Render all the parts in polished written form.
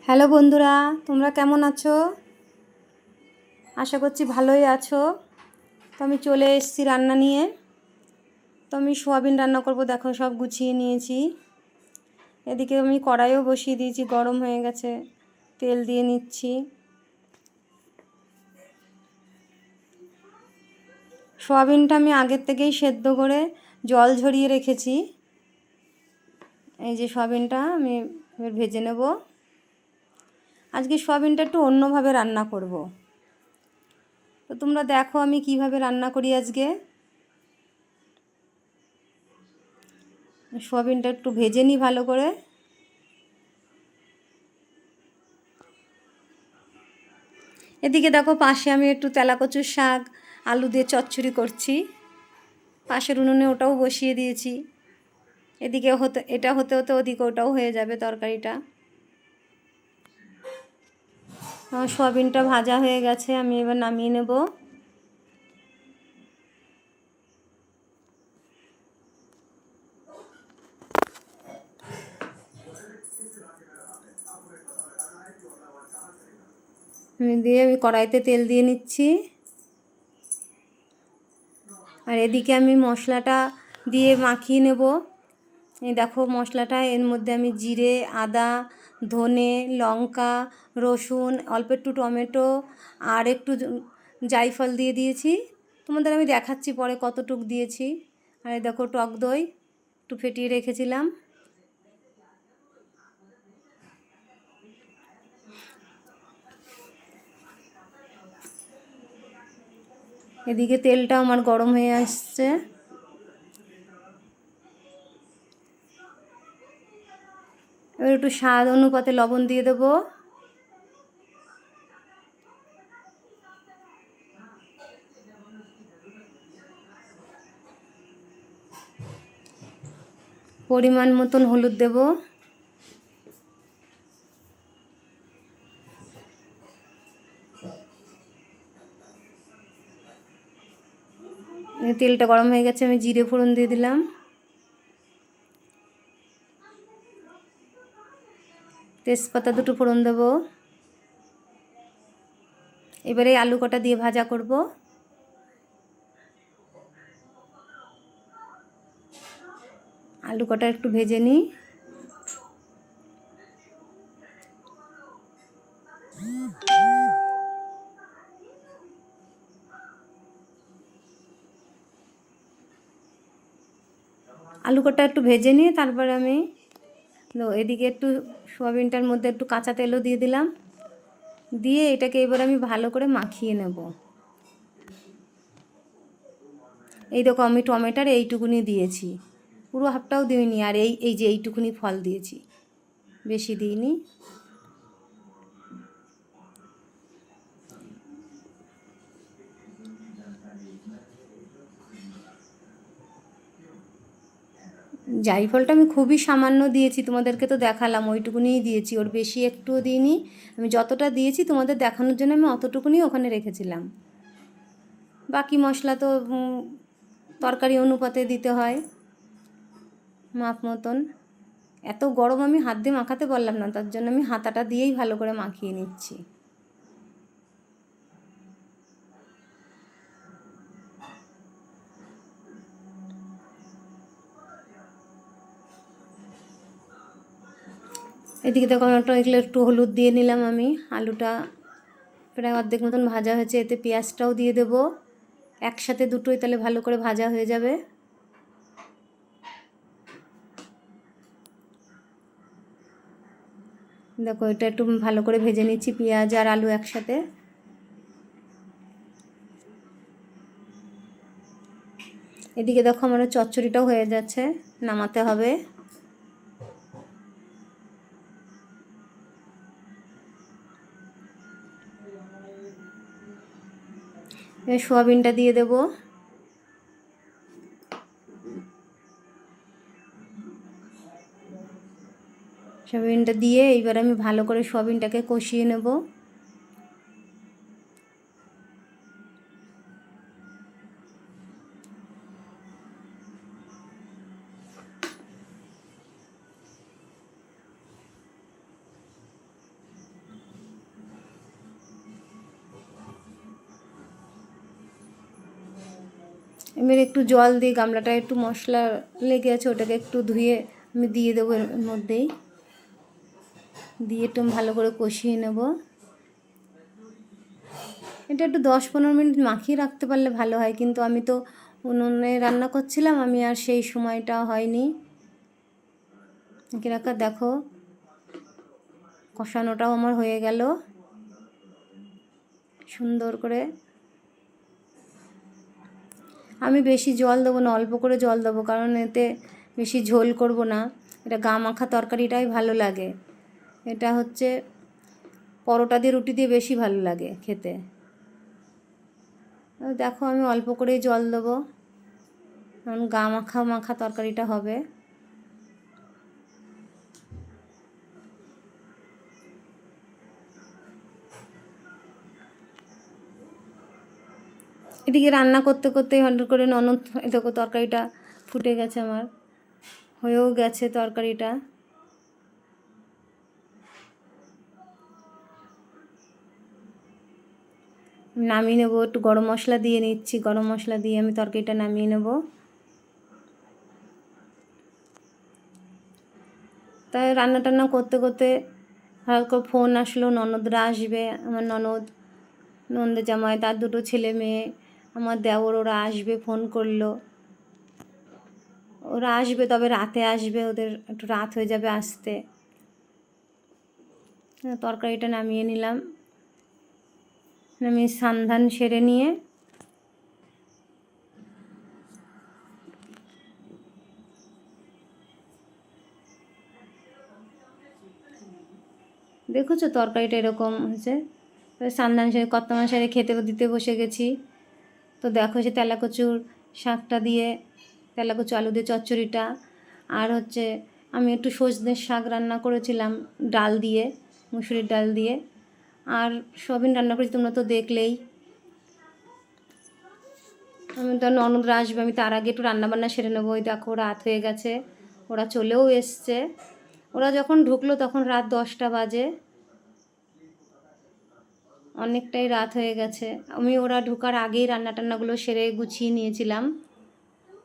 Hello বন্ধুরা, তোমরা কেমন আছো? আশা করছি ভালোই আছো। তো আমি চলে এসেছি রান্না নিয়ে। তো আমি সোয়াবিন রান্না করব, দেখো সব গুছিয়ে নিয়েছি। এদিকে আমি কড়াইও বসিয়ে দিয়েছি, গরম হয়ে গেছে, তেল দিয়ে নিচ্ছি। সোয়াবিনটা আমি আগের থেকেই সেদ্ধ করে জল ঝরিয়ে রেখেছি। এই যে সোয়াবিনটা আমি এবার ভেজে নেব। আজকে সোয়াবিনটা একটু অন্যভাবে রান্না করব। তো তোমরা দেখো আমি কিভাবে রান্না করি আজকে। সোয়াবিনটা একটু ভেজে নিই ভালো করে। এদিকে দেখো পাশে আমি একটু তেলাকচুর শাক আলু দিয়ে চচ্চড়ি করছি। পাশের উনুনে ওটাও বসিয়ে দিয়েছি। এদিকে এটা হতে হতে ওদিকে ওটাও হয়ে যাবে তরকারিটা। আমার সোয়াবিনটা ভাজা হয়ে গেছে, আমি এবার নামিয়ে নেব। আমি কড়াইতে তেল দিয়ে নিচ্ছি। আর এদিকে আমি মশলাটা দিয়ে মাখিয়ে নেব। এই দেখো মশলাটা, এর মধ্যে আমি জিরে, আদা, ধনে, লঙ্কা, রসুন, অল্প একটু টমেটো আর একটু জায়ফল দিয়ে দিয়েছি। তোমাদের আমি দেখাচ্ছি পরে কতটুক দিয়েছি। আর এই দেখো টক দই একটু ফেটিয়ে রেখেছিলাম। এদিকে তেলটা আমার গরম হয়ে আসছে। এবার একটু স্বাদ অনুপাতে লবণ দিয়ে দেবো। পরিমাণ মতন হলুদ দেব। তেলটা গরম হয়ে গেছে, আমি জিরে ফোড়ন দিয়ে দিলাম। তেজপাতা দুটো ফোড়ন দেবো। এবারে আলু কটা দিয়ে ভাজা করব। আলু কটা একটু ভেজে নিই। আলু কটা একটু ভেজে নিয়ে তারপরে আমি এদিকে একটু সোয়াবিনটার মধ্যে একটু কাঁচা তেলও দিয়ে দিলাম। দিয়ে এটাকে এবার আমি ভালো করে মাখিয়ে নেব। এই দেখো আমি টমেটোর এইটুকুনি দিয়েছি, পুরো হাফটাও দিইনি। আর এই এই যে এইটুকুনি ফল দিয়েছি, বেশি দিইনি। জায়ফলটা আমি খুবই সামান্য দিয়েছি, তোমাদেরকে তো দেখালাম ওইটুকুনিই দিয়েছি, ওর বেশি একটুও দিইনি। আমি যতটা দিয়েছি তোমাদের দেখানোর জন্য আমি অতটুকুনি ওখানে রেখেছিলাম। বাকি মশলা তো তরকারি অনুপাতে দিতে হয় মাপ মতন। এত গরম আমি হাত দিয়ে মাখাতে পারলাম না, তার জন্য আমি হাতাটা দিয়েই ভালো করে মাখিয়ে নিচ্ছি। এদিকে দেখো এগুলো একটু হলুদ দিয়ে নিলাম আমি। আলুটা প্রায় অর্ধেক মতন ভাজা হয়েছে, এতে পেঁয়াজটাও দিয়ে দেবো একসাথে দুটোই, তাহলে ভালো করে ভাজা হয়ে যাবে। দেখো এটা একটু ভালো করে ভেজে নিচ্ছি, পেঁয়াজ আর আলু একসাথে। এদিকে দেখো আমার চচ্চড়িটাও হয়ে যাচ্ছে, নামাতে হবে। সোয়াবিনটা দিয়ে দেবো। সোয়াবিনটা দিয়ে এইবার আমি ভালো করে সোয়াবিনটাকে কষিয়ে নেব। এবার একটু জল দিয়ে গামলাটা একটু মশলা লেগে আছে, ওটাকে একটু ধুয়ে আমি দিয়ে দেবো এর মধ্যেই, দিয়ে একটু ভালো করে কষিয়ে নেব। এটা একটু 10-15 মিনিট মাখিয়ে রাখতে পারলে ভালো হয়, কিন্তু আমি তো উনুনে রান্না করছিলাম, আমি আর সেই সময়টা হয়নি। রাখা দেখো কষানোটাও আমার হয়ে গেল সুন্দর করে। আমি বেশি জল দেবো না, অল্প করে জল দেবো, কারণ এতে বেশি ঝোল করব না। এটা গা মাখা তরকারিটাই ভালো লাগে। এটা হচ্ছে পরোটা দিয়ে রুটি দিয়ে বেশি ভালো লাগে খেতে। দেখো আমি অল্প করেই জল দেবো, কারণ গা মাখা মাখা তরকারিটা হবে। এদিকে রান্না করতে করতে হঠাৎ করে ননদ দেখো তরকারিটা ফুটে গেছে, আমার হয়েও গেছে তরকারিটা। নামিয়ে নেবো, একটু গরম মশলা দিয়ে নিচ্ছি, গরম মশলা দিয়ে আমি তরকারিটা নামিয়ে নেব। তাই রান্না টান্না করতে করতে হালকা ফোন আসলো, ননদরা আসবে, আমার ননদের জামাই, তার 2 ছেলে মেয়ে, আমার দেওর, ওরা আসবে, ফোন করলো। ওরা আসবে, তবে রাতে আসবে, ওদের একটু রাত হয়ে যাবে আসতে। তরকারিটা নামিয়ে নিলাম, আমি স্নান সেরে নিয়ে দেখেছো তরকারিটা এরকম হয়েছে। স্নান সেরে কত সেরে খেতে দিতে বসে গেছি। তো দেখো সে তেলাকচুর শাকটা দিয়ে, তেলাকচু আলু দিয়ে চচ্চড়িটা, আর হচ্ছে আমি একটু সজনের শাক রান্না করেছিলাম ডাল দিয়ে, মুসুরির ডাল দিয়ে, আর সয়াবিন রান্না করেছি, তোমরা তো দেখলেই। আমি তো ননদরা আসবে, আমি তার আগে একটু রান্নাবান্না সেরে নেবো। ওই দেখো রাত হয়ে গেছে, ওরা চলেও এসছে। ওরা যখন ঢুকলো তখন রাত 10টা বাজে, অনেকটাই রাত হয়ে গেছে। আমি ওরা ঢোকার আগেই রান্না টান্নাগুলো সেরে গুছিয়ে নিয়েছিলাম,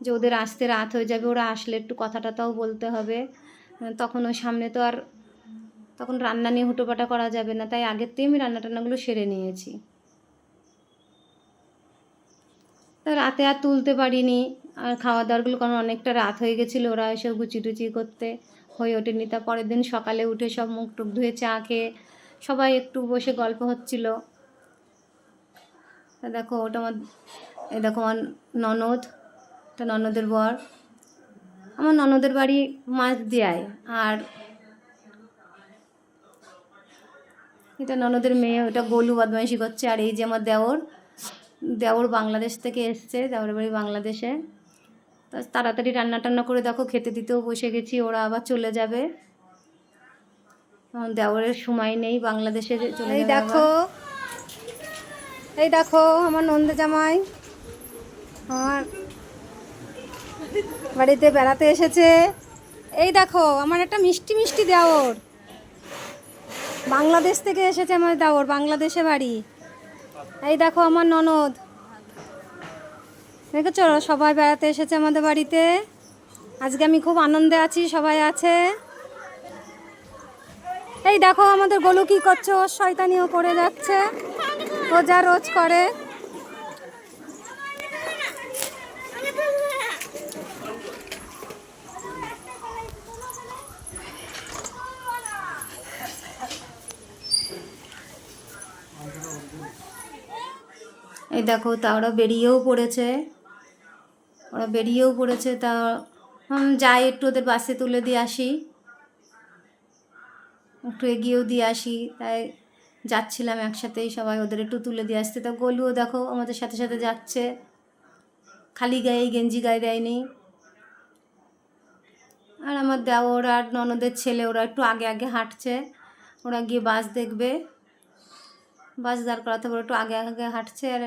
যে ওদের আসতে রাত হয়ে যাবে, ওরা আসলে একটু কথা টথাও বলতে হবে। তখন ওই সামনে তো আর তখন রান্না নিয়ে হুটোপাটা করা যাবে না, তাই আগের থেকে আমি রান্না টান্নাগুলো সেরে নিয়েছি। তা রাতে আর তুলতে পারিনি আর খাওয়া দাওয়ারগুলো, কারণ অনেকটা রাত হয়ে গেছিলো, ওরা এসে গুচি টুচি করতে হয়ে ওঠেনি। তা পরের দিন সকালে উঠে সব মুখ টুক ধুয়ে চা খেয়ে সবাই একটু বসে গল্প হচ্ছিল। তা দেখো ওটা আমার, এই দেখো আমার ননদ, তা ননদের বর। আমার ননদের বাড়ি মাঝদিয়ায়, আর এটা ননদের মেয়ে, ওটা গোলু বদমাইশি করছে। আর এই যে আমার দেওর বাংলাদেশ থেকে এসছে, দেওরের বাড়ি বাংলাদেশে। তা তাড়াতাড়ি রান্না টান্না করে দেখো খেতে দিতেও বসে গেছি, ওরা আবার চলে যাবে, দেওরের সময় নেই, বাংলাদেশে চলে যাবে। দেখো এই দেখো আমার নন্দে জামাই আমার বাড়িতে বেড়াতে এসেছে। এই দেখো আমার একটা মিষ্টি মিষ্টি দেওর, বাংলাদেশ থেকে এসেছে আমার দেওর, বাংলাদেশে বাড়ি। এই দেখো আমার ননদ, দেখেছো সবাই বেড়াতে এসেছে আমাদের বাড়িতে। আজকে আমি খুব আনন্দে আছি, সবাই আছে। এই দেখো আমাদের গোলু কি করছে, ওর শয়তানিও করে যাচ্ছে, ও যা রোজ করে। এই দেখো তা ওরা বেরিয়েও পড়েছে, তা যাই একটু ওদের বাসে তুলে দিয়ে আসি, একটু এগিয়েও দিয়ে আসি, তাই যাচ্ছিলাম একসাথেই সবাই ওদের একটু তুলে দিয়ে আসতে। তা গোলুও দেখো আমাদের সাথে সাথে যাচ্ছে, খালি গায়ে, গেঞ্জি গায়ে দেয়নি। আর আমার দেওর আর ননদের ছেলে ওরা একটু আগে আগে হাঁটছে, ওরা গিয়ে বাস দেখবে, বাস দাঁড় করাতে ওরা একটু আগে আগে হাঁটছে, আর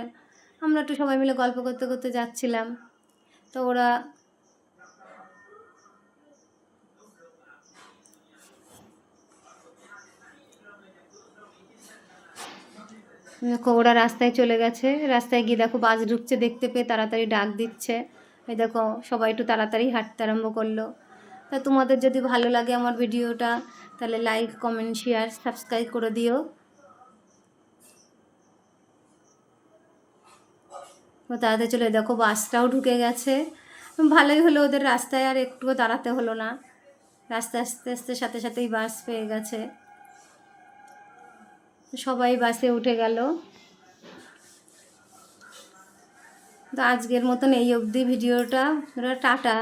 আমরা একটু সবাই মিলে গল্প করতে করতে যাচ্ছিলাম। তো ওরা দেখো ওরা রাস্তায় চলে গেছে, রাস্তায় গিয়ে দেখো বাস ঢুকছে দেখতে পেয়ে তাড়াতাড়ি ডাক দিচ্ছে। এই দেখো সবাই একটু তাড়াতাড়ি হাঁটতে আরম্ভ করলো। তা তোমাদের যদি ভালো লাগে আমার ভিডিওটা তাহলে লাইক কমেন্ট শেয়ার সাবস্ক্রাইব করে দিও। তাড়াতাড়ি চলে দেখো বাসটাও ঢুকে গেছে। ভালোই হলো, ওদের রাস্তায় আর একটুও দাঁড়াতে হলো না, রাস্তায় আস্তে আস্তে সাথে সাথেই বাস পেয়ে গেছে। সবাই বাসে উঠে গেল। তো আজকের মতন এই অবধি ভিডিওটা, টাটা।